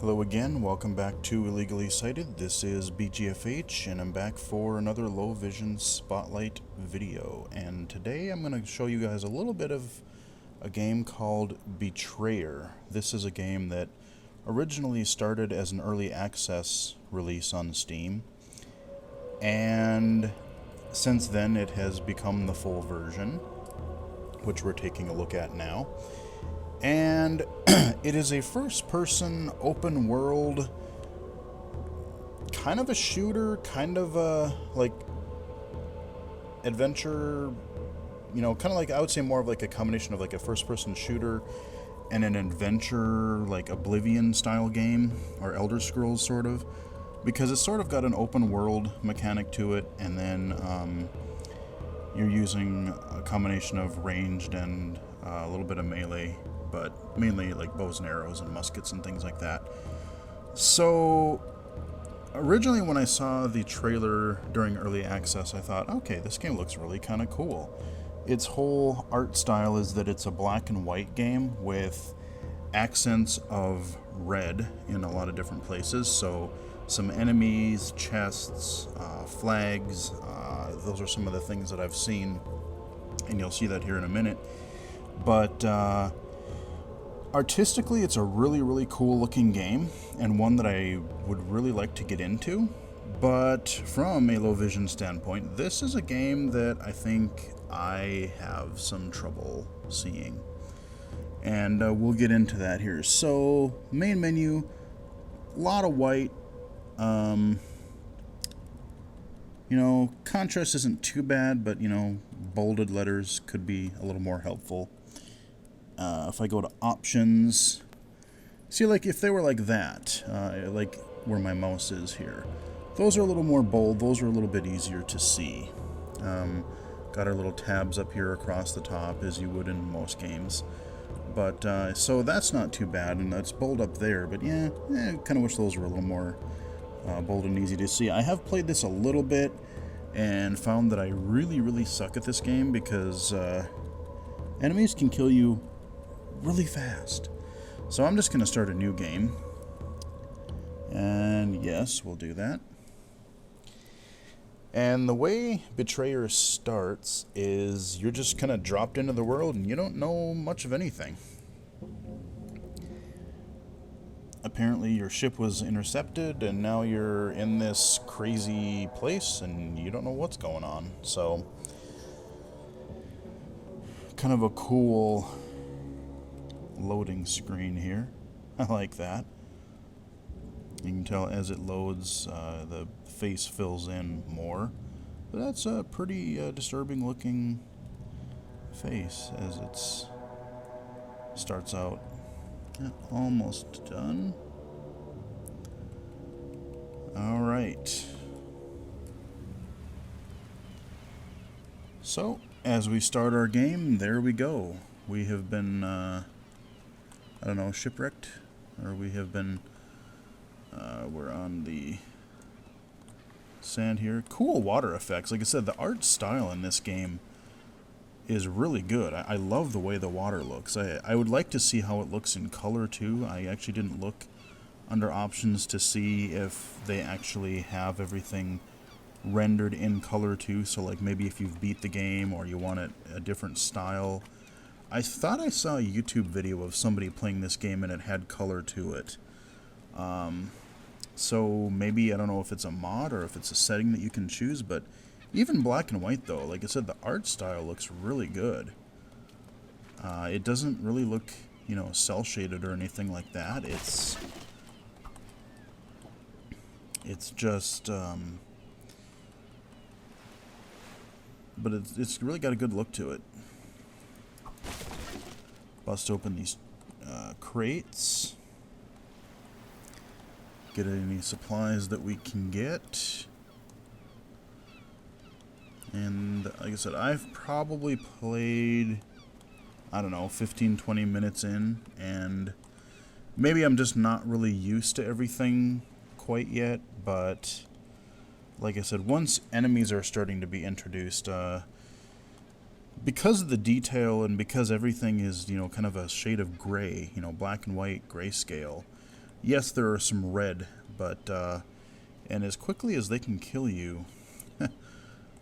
Hello again, welcome back to Illegally Sighted. This is BGFH and I'm back for another low vision spotlight video. And today I'm going to show you guys a little bit of a game called Betrayer. This is a game that originally started as an early access release on Steam. And since then it has become the full version, which we're taking a look at now. And it is a first-person, open-world, kind of a shooter, kind of a, like, adventure, you know, kind of like, I would say more of like a combination of like a first-person shooter and an adventure, like Oblivion-style game, or Elder Scrolls, sort of, because it's sort of got an open-world mechanic to it, and then you're using a combination of ranged and a little bit of melee, but mainly like bows and arrows and muskets and things like that. So originally when I saw the trailer during early access, I thought, okay, this game looks really kind of cool. Its whole art style is that it's a black and white game with accents of red in a lot of different places. So some enemies, chests, flags, those are some of the things that I've seen, and you'll see that here in a minute. But artistically, it's a really, really cool looking game, and one that I would really like to get into. But from a low vision standpoint, this is a game that I think I have some trouble seeing. And we'll get into that here. So, main menu, a lot of white. You know, contrast isn't too bad, but, you know, bolded letters could be a little more helpful. If I go to options, see, like, if they were like that, like where my mouse is here, those are a little more bold, those are a little bit easier to see. Got our little tabs up here across the top, as you would in most games. But, so that's not too bad, and that's bold up there, but yeah, kind of wish those were a little more bold and easy to see. I have played this a little bit, and found that I really, really suck at this game, because enemies can kill you really fast. So I'm just going to start a new game. And yes, we'll do that. And the way Betrayer starts is you're just kind of dropped into the world and you don't know much of anything. Apparently your ship was intercepted and now you're in this crazy place and you don't know what's going on. So kind of a cool loading screen here. I like that. You can tell as it loads, the face fills in more. But that's a pretty disturbing looking face as it starts out. Almost done. Alright. So, as we start our game, there we go. We have been, I don't know, shipwrecked? Or we have been, we're on the sand here. Cool water effects. Like I said, the art style in this game is really good. I love the way the water looks. I would like to see how it looks in color too. I actually didn't look under options to see if they actually have everything rendered in color too. So like maybe if you've beat the game or you want it a different style. I thought I saw a YouTube video of somebody playing this game and it had color to it. So maybe, I don't know if it's a mod or if it's a setting that you can choose, but even black and white though, like I said, the art style looks really good. It doesn't really look, you know, cel shaded or anything like that. It's just, but it's really got a good look to it. Bust open these crates. Get any supplies that we can get. And like I said, I've probably played, I don't know, 15-20 minutes in, and maybe I'm just not really used to everything quite yet, but like I said, once enemies are starting to be introduced, because of the detail and because everything is, you know, kind of a shade of gray, you know, black and white grayscale, Yes, there are some red, but and as quickly as they can kill you,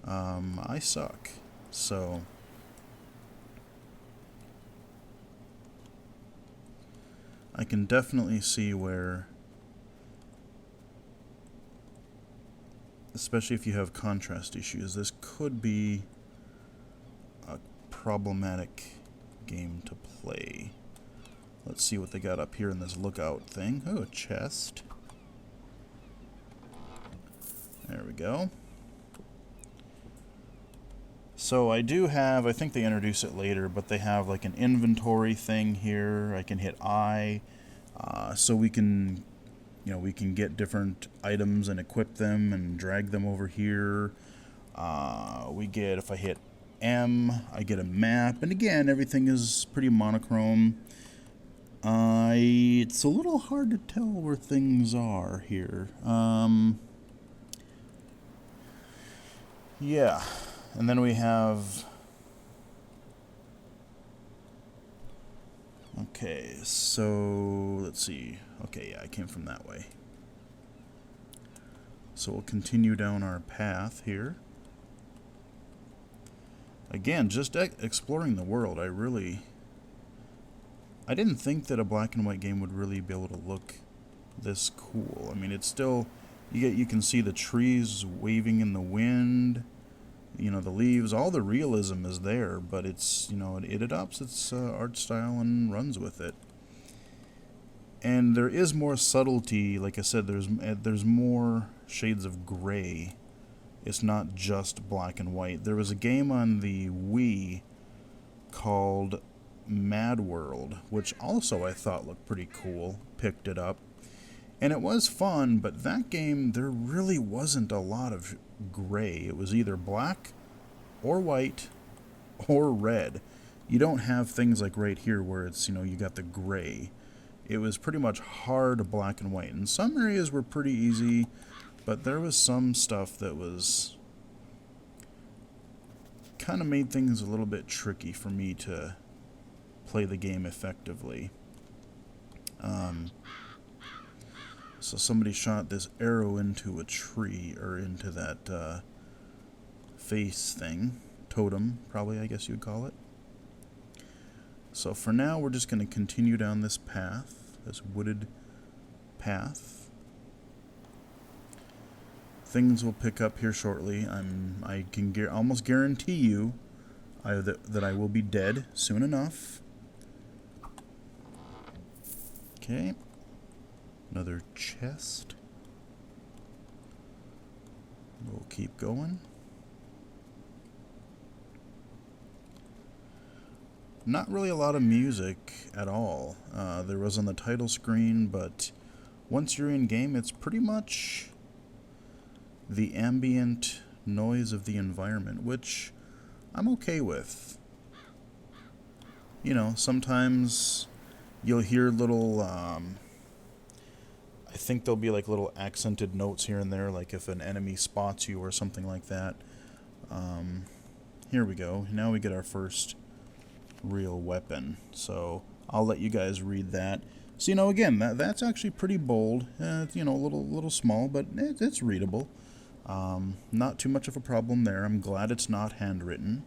I suck. So I can definitely see where, especially if you have contrast issues, this could be a problematic game to play. Let's see what they got up here in this lookout thing. Oh, a chest. There we go. So I do have, I think they introduce it later, but they have like an inventory thing here. I can hit I, so we can, we can get different items and equip them and drag them over here. We get, if I hit M, I get a map, and again, everything is pretty monochrome. It's a little hard to tell where things are here. Yeah, and then we have... Okay, so let's see. Okay, yeah, I came from that way. So we'll continue down our path here. Again, just exploring the world. I didn't think that a black and white game would really be able to look this cool. I mean, it's still, you can see the trees waving in the wind, the leaves, all the realism is there, but it's, it adopts its art style and runs with it. And there is more subtlety. Like I said, there's more shades of gray. It's not just black and white. There was a game on the Wii called Mad World, which also I thought looked pretty cool. Picked it up. And it was fun, but that game, there really wasn't a lot of gray. It was either black or white or red. You don't have things like right here where it's, you got the gray. It was pretty much hard black and white. And some areas were pretty easy, but there was some stuff that was kind of made things a little bit tricky for me to play the game effectively. So somebody shot this arrow into a tree, or into that face thing. Totem, probably, I guess you'd call it. So for now, we're just going to continue down this path, this wooded path. Things will pick up here shortly. I can almost guarantee you that I will be dead soon enough. Okay. Another chest. We'll keep going. Not really a lot of music at all. There was on the title screen, but once you're in game, it's pretty much the ambient noise of the environment, which I'm okay with. Sometimes you'll hear little, I think there'll be like little accented notes here and there, like if an enemy spots you or something like that. Here we go. Now we get our first real weapon. So I'll let you guys read that. So, again, that's actually pretty bold. A little small, but it's readable. Not too much of a problem there. I'm glad it's not handwritten.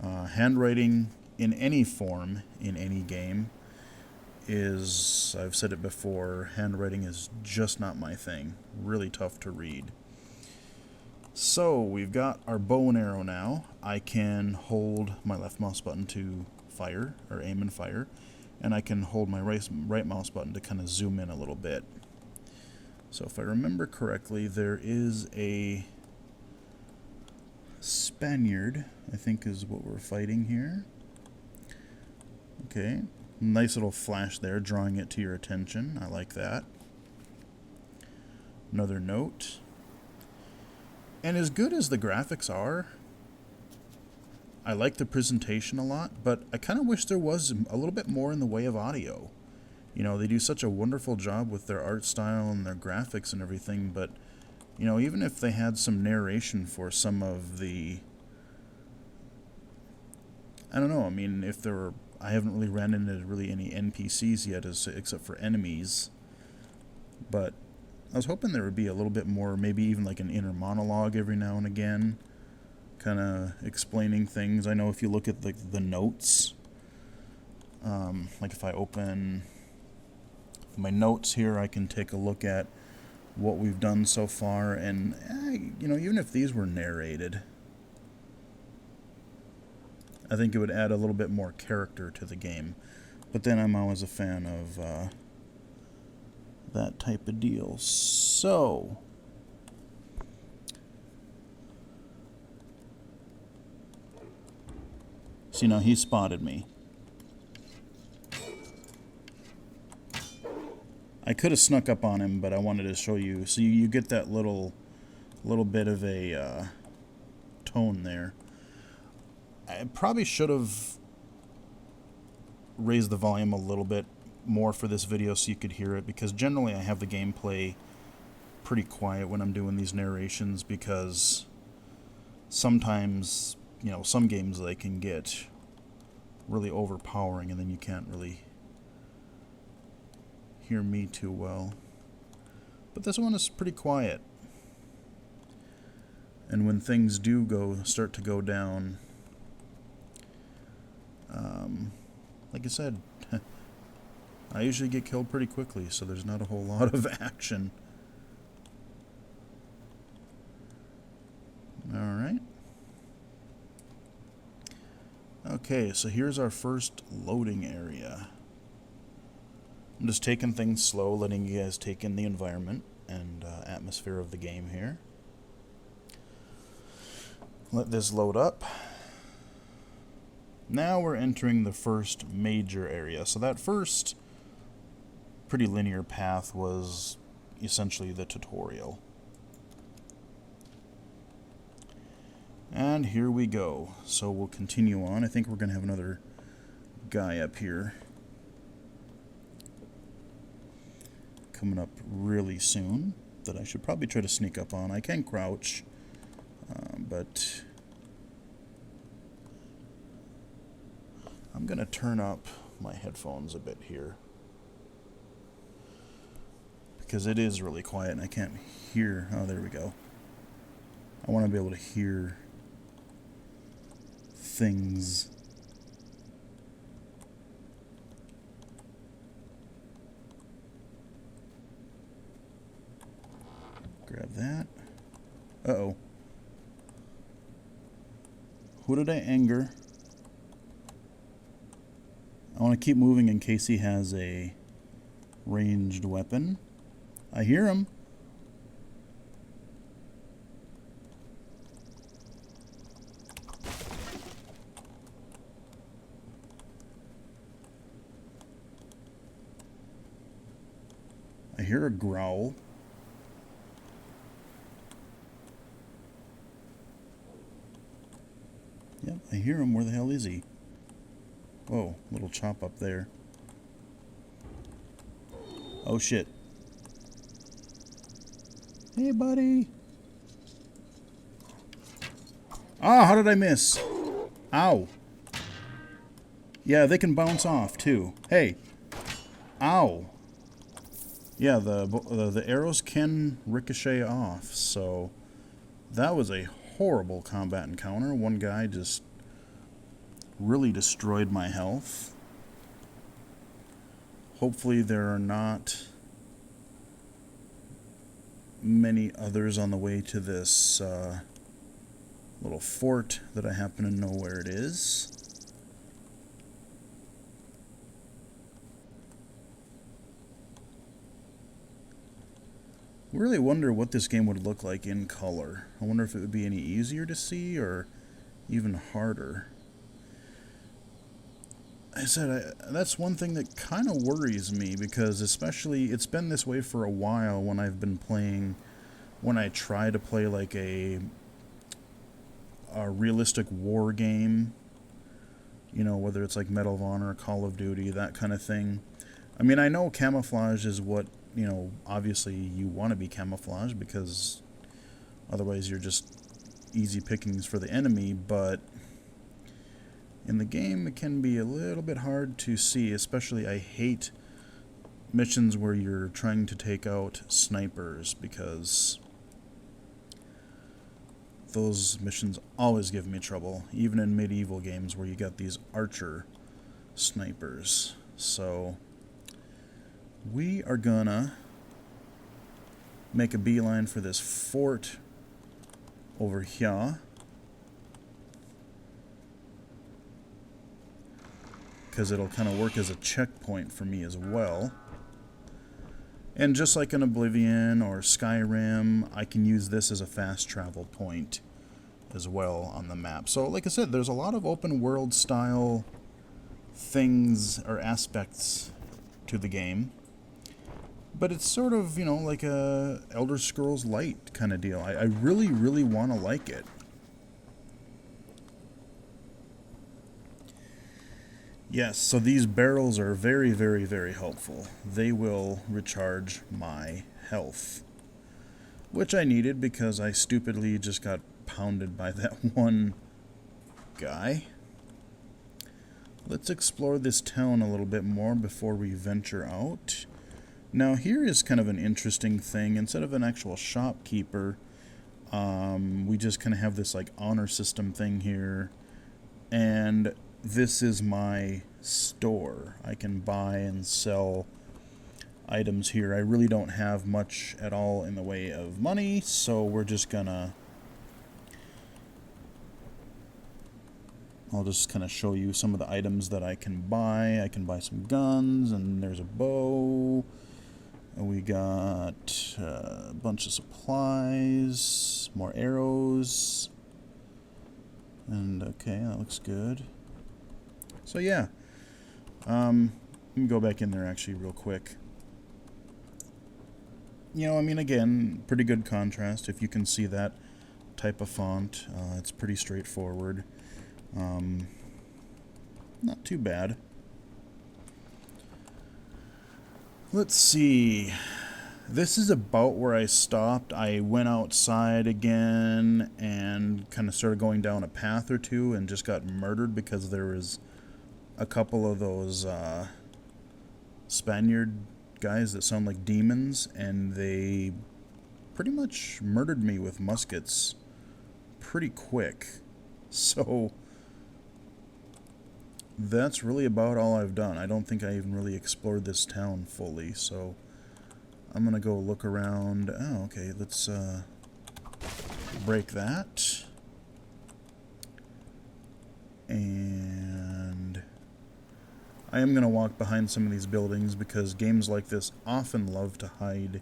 Handwriting in any form, in any game, I've said it before, handwriting is just not my thing. Really tough to read. So, we've got our bow and arrow now. I can hold my left mouse button to fire, or aim and fire, and I can hold my right mouse button to kind of zoom in a little bit. So if I remember correctly, there is a Spaniard, I think is what we're fighting here. Okay, nice little flash there, drawing it to your attention. I like that. Another note. And as good as the graphics are, I like the presentation a lot, but I kind of wish there was a little bit more in the way of audio. They do such a wonderful job with their art style and their graphics and everything, but, even if they had some narration for some of the... I don't know, I mean, if there were... I haven't really ran into really any NPCs yet, except for enemies. But I was hoping there would be a little bit more, maybe even like an inner monologue every now and again, kind of explaining things. I know if you look at the notes, like if I open my notes here, I can take a look at what we've done so far, and you know, even if these were narrated, I think it would add a little bit more character to the game. But then I'm always a fan of that type of deal. So see, now he spotted me. I could have snuck up on him, but I wanted to show you. So you get that little bit of a tone there. I probably should have raised the volume a little bit more for this video so you could hear it, because generally I have the gameplay pretty quiet when I'm doing these narrations, because sometimes, you know, some games they can get really overpowering and then you can't really hear me too well. But this one is pretty quiet. And when things do start to go down, like I said, I usually get killed pretty quickly, so there's not a whole lot of action. Alright. Okay, so here's our first loading area. I'm just taking things slow, letting you guys take in the environment and atmosphere of the game here. Let this load up. Now we're entering the first major area. So that first pretty linear path was essentially the tutorial. And here we go. So we'll continue on. I think we're going to have another guy up here coming up really soon that I should probably try to sneak up on. I can crouch, but I'm going to turn up my headphones a bit here, because it is really quiet and I can't hear. Oh, there we go. I want to be able to hear things. Grab that. Uh-oh. Who did I anger? I want to keep moving in case he has a ranged weapon. I hear him. I hear a growl. Yep, I hear him. Where the hell is he? Whoa, little chop up there. Oh shit. Hey, buddy. Ah, how did I miss? Ow. Yeah, they can bounce off too. Hey. Ow. Yeah, the arrows can ricochet off, so that was a horrible combat encounter. One guy just really destroyed my health. Hopefully there are not many others on the way to this little fort that I happen to know where it is. I really wonder what this game would look like in color. I wonder if it would be any easier to see or even harder. I said, that's one thing that kind of worries me, because especially it's been this way for a while when I've been playing, when I try to play like a realistic war game, you know, whether it's like Medal of Honor, Call of Duty, that kind of thing. I mean, I know camouflage is what, you know, obviously you want to be camouflaged, because otherwise you're just easy pickings for the enemy, but in the game it can be a little bit hard to see. Especially I hate missions where you're trying to take out snipers, because those missions always give me trouble, even in medieval games where you got these archer snipers. So we are gonna make a beeline for this fort over here, because it'll kind of work as a checkpoint for me as well. And just like in Oblivion or Skyrim, I can use this as a fast travel point as well on the map. So like I said, there's a lot of open world style things or aspects to the game. But it's sort of, you know, like a Elder Scrolls Light kind of deal. I really, really want to like it. Yes, so these barrels are very, very, very helpful. They will recharge my health, which I needed because I stupidly just got pounded by that one guy. Let's explore this town a little bit more before we venture out. Now here is kind of an interesting thing. Instead of an actual shopkeeper, we just kind of have this like honor system thing here, and this is my store. I can buy and sell items here. I really don't have much at all in the way of money, so we're just gonna... I'll just kind of show you some of the items that I can buy. I can buy some guns, and there's a bow. We got a bunch of supplies, more arrows. And okay, that looks good. So yeah, let me go back in there actually real quick. You know, I mean, again, pretty good contrast if you can see that type of font. It's pretty straightforward. Not too bad. Let's see. This is about where I stopped. I went outside again and kind of started going down a path or two and just got murdered because there was a couple of those Spaniard guys that sound like demons, and they pretty much murdered me with muskets pretty quick. So that's really about all I've done. I don't think I even really explored this town fully, so I'm gonna go look around. Oh, okay, let's break that. And I am gonna walk behind some of these buildings because games like this often love to hide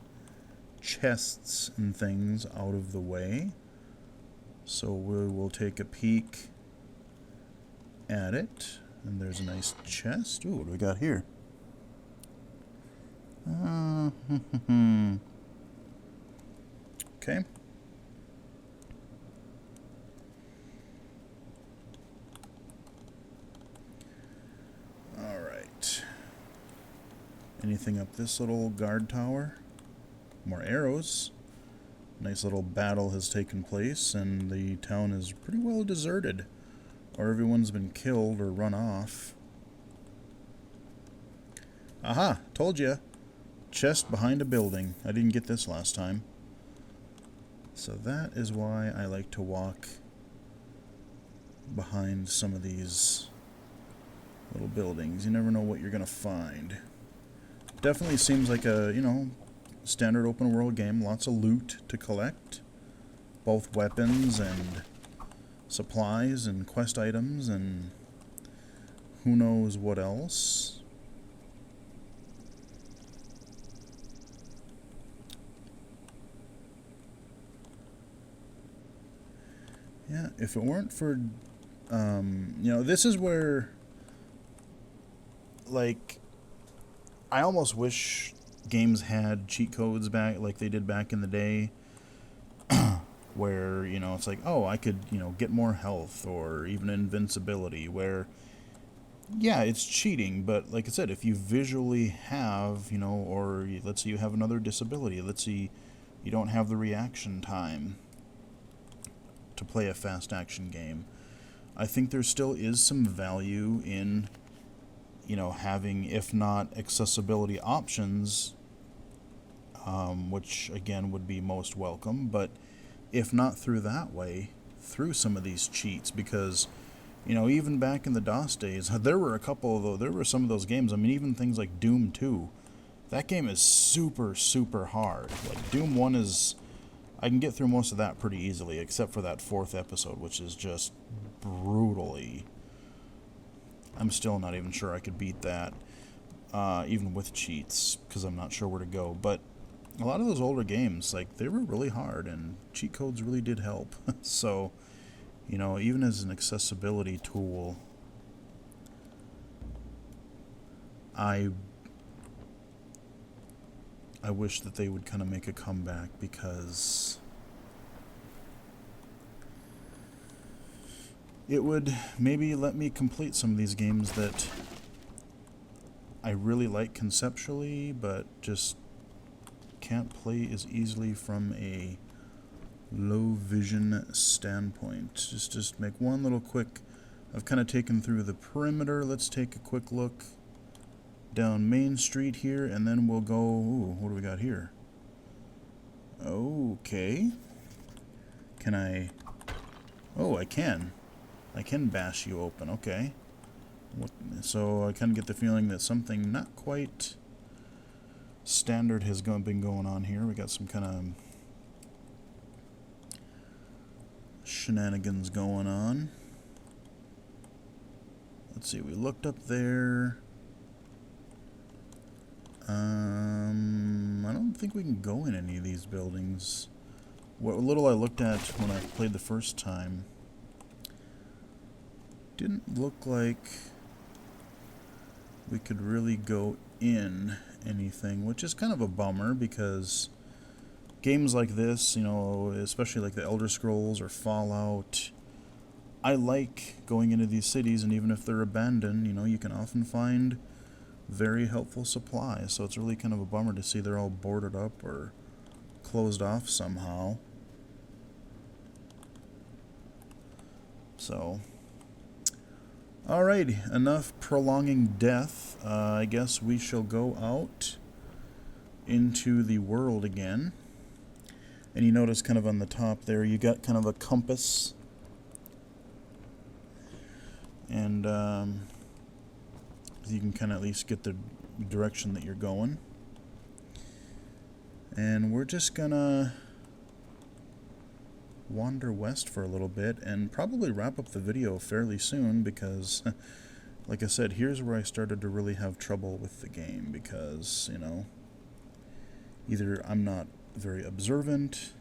chests and things out of the way. So we will take a peek at it. And there's a nice chest. Ooh, what do we got here? Okay. Alright. Anything up this little guard tower? More arrows. Nice little battle has taken place, and the town is pretty well deserted. Or everyone's been killed or run off. Aha! Told ya! Chest behind a building. I didn't get this last time. So that is why I like to walk behind some of these little buildings. You never know what you're gonna find. Definitely seems like a, you know, standard open world game. Lots of loot to collect. Both weapons and supplies and quest items and who knows what else. Yeah, if it weren't for, you know, this is where, like, I almost wish games had cheat codes back, like they did back in the day, where, you know, it's like, oh, I could, you know, get more health or even invincibility, where, yeah, it's cheating, but like I said, if you visually have, you know, or let's say you have another disability, let's say you don't have the reaction time to play a fast action game, I think there still is some value in having, if not accessibility options, which again would be most welcome, but if not through that way, through some of these cheats, because even back in the DOS days, there were some of those games. I mean, even things like Doom 2, that game is super, super hard. Like, Doom 1 I can get through most of that pretty easily, except for that 4th episode, which is just brutally... I'm still not even sure I could beat that, even with cheats, because I'm not sure where to go. But a lot of those older games, like, they were really hard, and cheat codes really did help. So, even as an accessibility tool, I wish that they would kind of make a comeback, because it would maybe let me complete some of these games that I really like conceptually, but just can't play as easily from a low vision standpoint. Just make one little quick... I've kind of taken through the perimeter. Let's take a quick look down Main Street here, and then we'll go... Ooh, what do we got here? Okay. Can I... Oh, I can. I can bash you open. Okay. So I kind of get the feeling that something not quite standard has been going on here. We got some kind of shenanigans going on. Let's see, we looked up there. I don't think we can go in any of these buildings. What little I looked at when I played the first time didn't look like we could really go in anything, which is kind of a bummer, because games like this, especially like the Elder Scrolls or Fallout, I like going into these cities, and even if they're abandoned, you can often find very helpful supplies. So it's really kind of a bummer to see they're all boarded up or closed off somehow. So, alrighty, enough prolonging death. I guess we shall go out into the world again. And you notice kind of on the top there, you got kind of a compass. And you can kind of at least get the direction that you're going. And we're just gonna wander west for a little bit and probably wrap up the video fairly soon, because like I said, here's where I started to really have trouble with the game, because either I'm not very observant,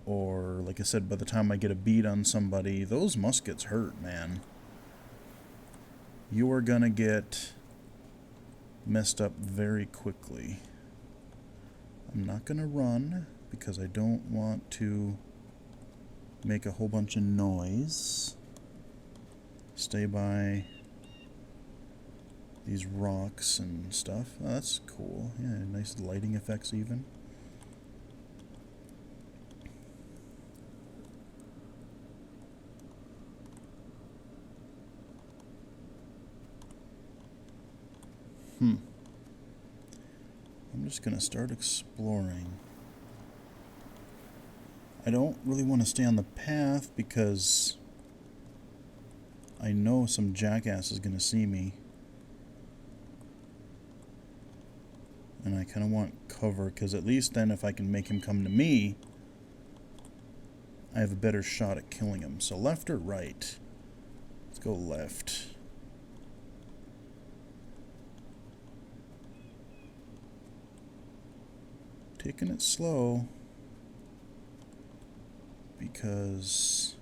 or like I said, by the time I get a bead on somebody, those muskets hurt, man. You are gonna get messed up very quickly. I'm not gonna run, because I don't want to make a whole bunch of noise. Stay by these rocks and stuff. Oh, that's cool. Yeah, nice lighting effects even. I'm just gonna start exploring. I don't really want to stay on the path, because I know some jackass is gonna see me. And I kind of want cover, because at least then if I can make him come to me, I have a better shot at killing him. So left or right? Let's go left. Taking it slow, because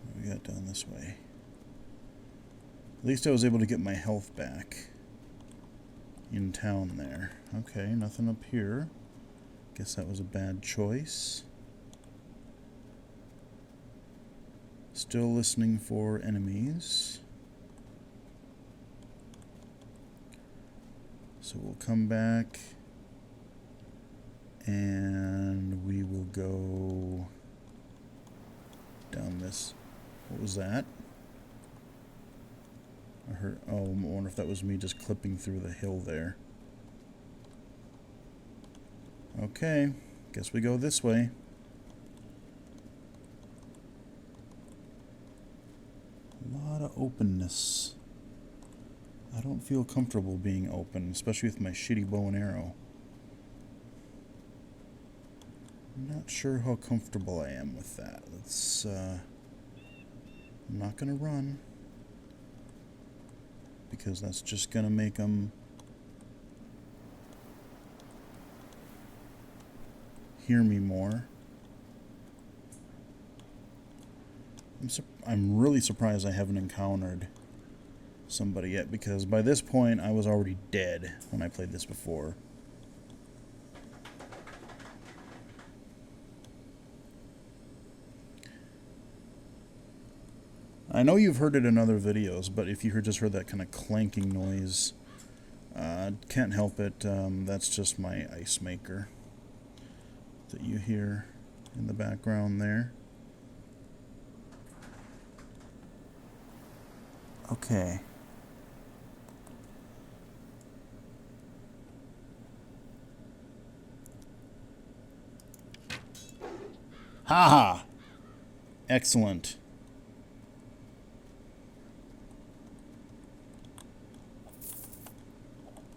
what we got down this way? At least I was able to get my health back in town there. Okay, nothing up here. Guess that was a bad choice. Still listening for enemies. So we'll come back And we will go down this. What was that? I heard. Oh, I wonder if that was me just clipping through the hill there. Okay, guess we go this way. A lot of openness. I don't feel comfortable being open, especially with my shitty bow and arrow. I'm not sure how comfortable I am with that. Let's, I'm not gonna run, because that's just gonna make them hear me more. I'm really surprised I haven't encountered somebody yet, because by this point I was already dead when I played this before. I know you've heard it in other videos, but if you just heard that kind of clanking noise, can't help it. That's just my ice maker that you hear in the background there. Okay. Haha! Excellent.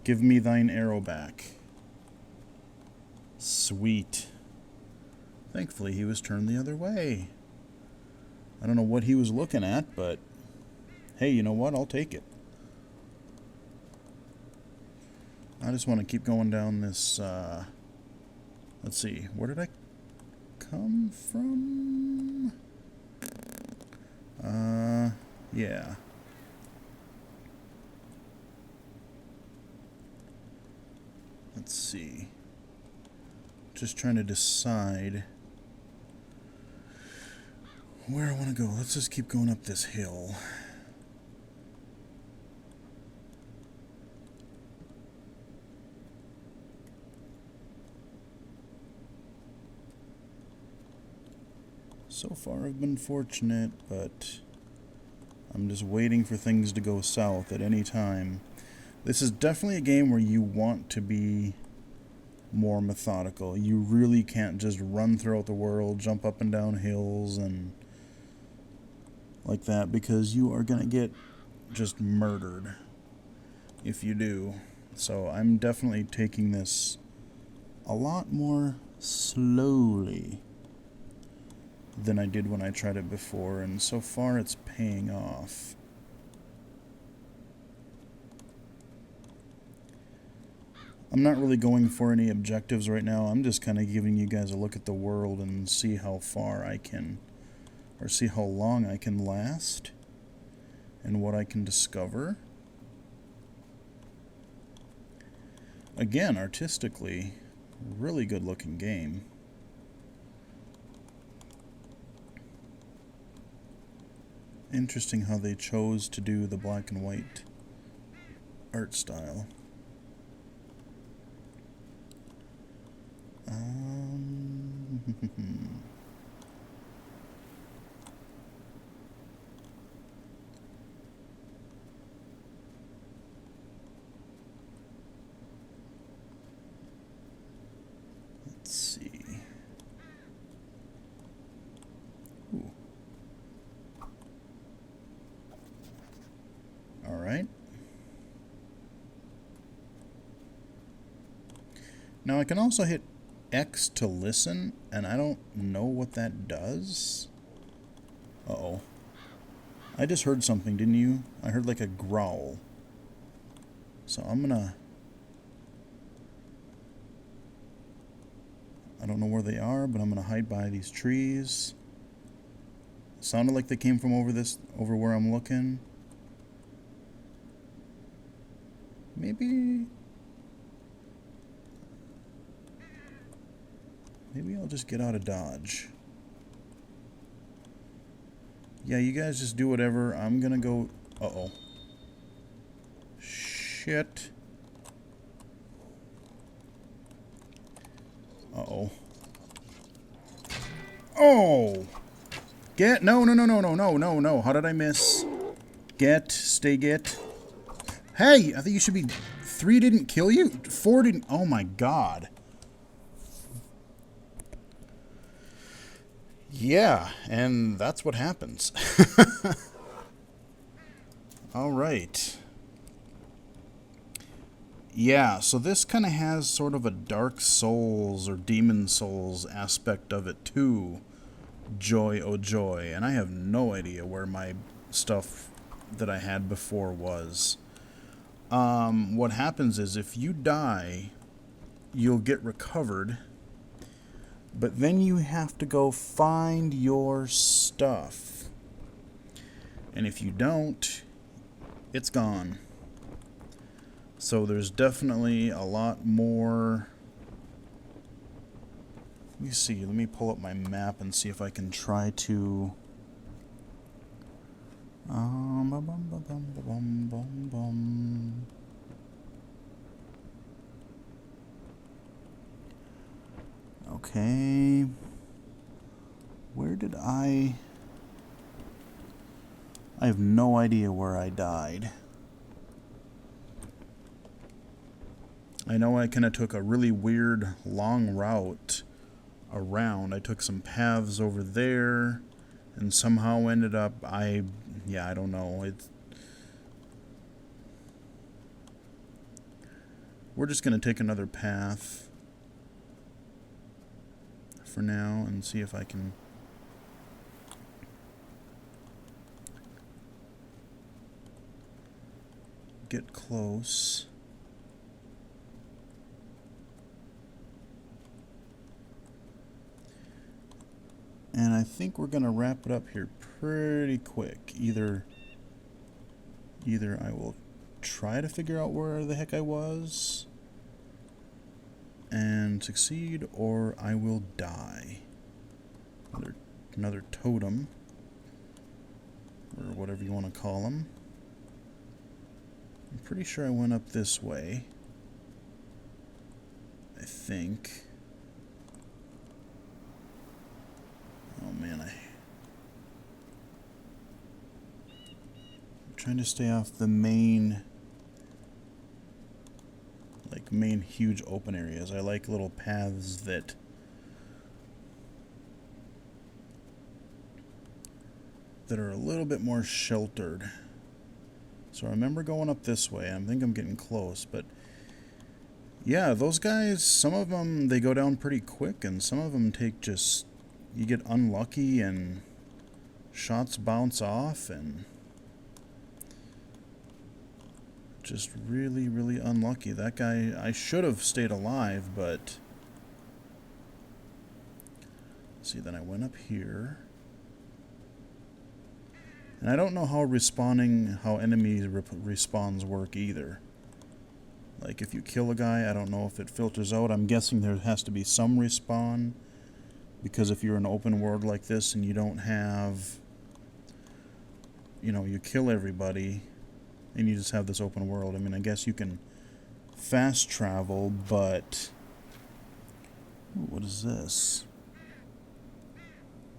Give me thine arrow back. Sweet. Thankfully he was turned the other way. I don't know what he was looking at, but hey, you know what? I'll take it. I just want to keep going down this, let's see, where did I come from? Yeah. Let's see. Just trying to decide where I want to go. Let's just keep going up this hill. So far I've been fortunate, but I'm just waiting for things to go south at any time. This is definitely a game where you want to be more methodical. You really can't just run throughout the world, jump up and down hills and like that, because you are gonna get just murdered if you do. So I'm definitely taking this a lot more slowly than I did when I tried it before, and so far it's paying off. I'm not really going for any objectives right now. I'm just kind of giving you guys a look at the world and see how far I can, or see how long I can last and what I can discover. Again, artistically, really good looking game. Interesting how they chose to do the black and white art style. Let's see. Ooh. All right. Now I can also hit X to listen, and I don't know what that does. Uh-oh. I just heard something, didn't you? I heard like a growl. So I'm gonna... I don't know where they are, but I'm gonna hide by these trees. Sounded like they came from over where I'm looking. Maybe I'll just get out of Dodge. Yeah, you guys just do whatever. I'm gonna go... Uh-oh. Shit. Uh-oh. Uh-oh. Oh! Get. No, no, no, no, no, no, no, no. How did I miss? Get. Stay get. Hey! I think you should be... 3 didn't kill you? 4 didn't... Oh my god. Yeah, and that's what happens. Alright. Yeah, so this kind of has sort of a Dark Souls or Demon Souls aspect of it too. Joy, oh joy. And I have no idea where my stuff that I had before was. What happens is if you die, you'll get recovered. But then you have to go find your stuff. And if you don't, it's gone. So there's definitely a lot more. Let me see. Let me pull up my map and see if I can try to. Okay. Where did I have no idea where I died. I know I kind of took a really weird long route around. I took some paths over there and somehow ended up, I don't know. We're just going to take another path for now and see if I can get close. And I think we're going to wrap it up here pretty quick. Either I will try to figure out where the heck I was and succeed, or I will die. Another totem, or whatever you want to call them. I'm pretty sure I went up this way. I think. Oh man, I'm trying to stay off the main huge open areas. I like little paths that are a little bit more sheltered. So I remember going up this way. I think I'm getting close, but yeah, those guys, some of them, they go down pretty quick, and some of them take just, you get unlucky and shots bounce off, and just really, really unlucky. That guy, I should have stayed alive, but let's see, then I went up here. And I don't know how enemy respawns work either. Like, if you kill a guy, I don't know if it filters out. I'm guessing there has to be some respawn, because if you're in an open world like this and you don't have, you kill everybody and you just have this open world. I mean, I guess you can fast travel, but ooh, what is this?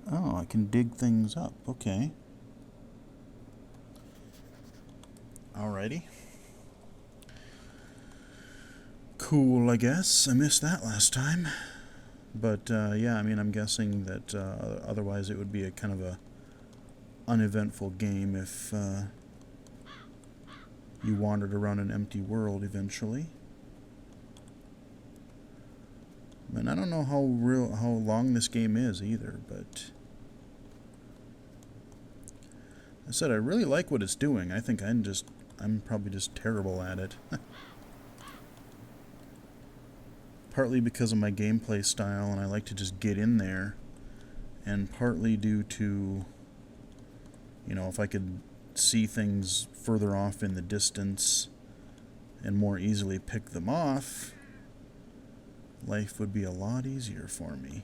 Oh, I can dig things up. Okay. Alrighty. Cool, I guess. I missed that last time. But, yeah, I mean, I'm guessing that otherwise it would be a kind of a uneventful game if you wandered around an empty world eventually. And I don't know how long this game is either, but I said I really like what it's doing. I think I'm probably just terrible at it. Partly because of my gameplay style, and I like to just get in there, and partly due to, if I could see things further off in the distance and more easily pick them off, life would be a lot easier for me.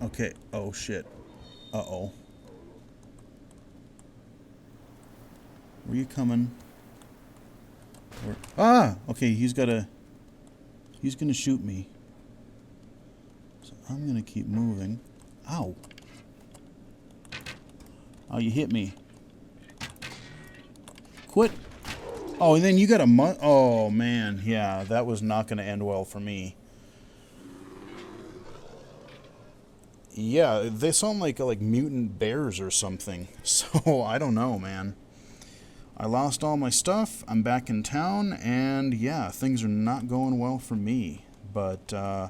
Okay, oh shit. Uh-oh. Where you coming? Ah! Okay, he's got a... He's gonna shoot me. So I'm gonna keep moving. Ow. Oh, you hit me. Quit. Oh, and then you got a oh, man. Yeah, that was not gonna end well for me. Yeah, they sound like mutant bears or something. So, I don't know, man. I lost all my stuff. I'm back in town, and yeah, things are not going well for me. But I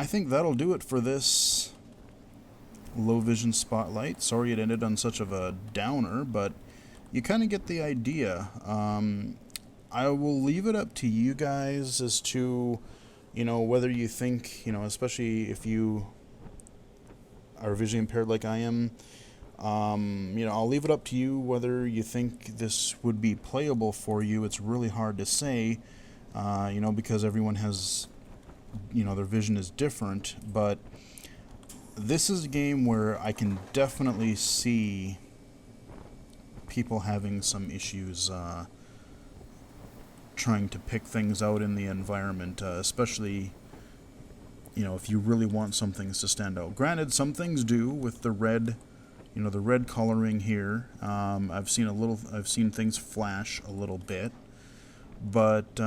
think that'll do it for this low vision spotlight. Sorry it ended on such of a downer, but you kind of get the idea. I will leave it up to you guys as to, whether you think, especially if you are visually impaired like I am, I'll leave it up to you whether you think this would be playable for you. It's really hard to say, because everyone has, their vision is different, but this is a game where I can definitely see people having some issues trying to pick things out in the environment, especially if you really want some things to stand out. Granted, some things do with the red, the red coloring here. I've seen things flash a little bit, but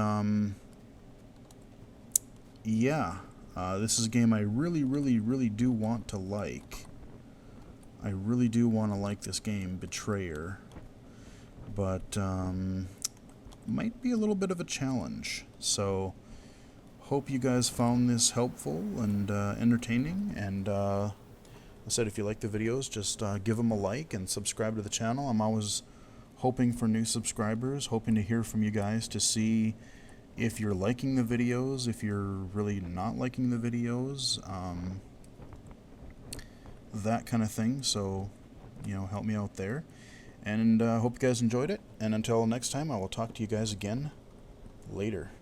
yeah, this is a game I really, really, really do want to like. I really do want to like this game, Betrayer, but might be a little bit of a challenge. So hope you guys found this helpful and entertaining, and I said if you like the videos, just give them a like and subscribe to the channel. I'm always hoping for new subscribers, hoping to hear from you guys to see if you're liking the videos, if you're really not liking the videos, that kind of thing. So, help me out there. And hope you guys enjoyed it. And until next time, I will talk to you guys again later.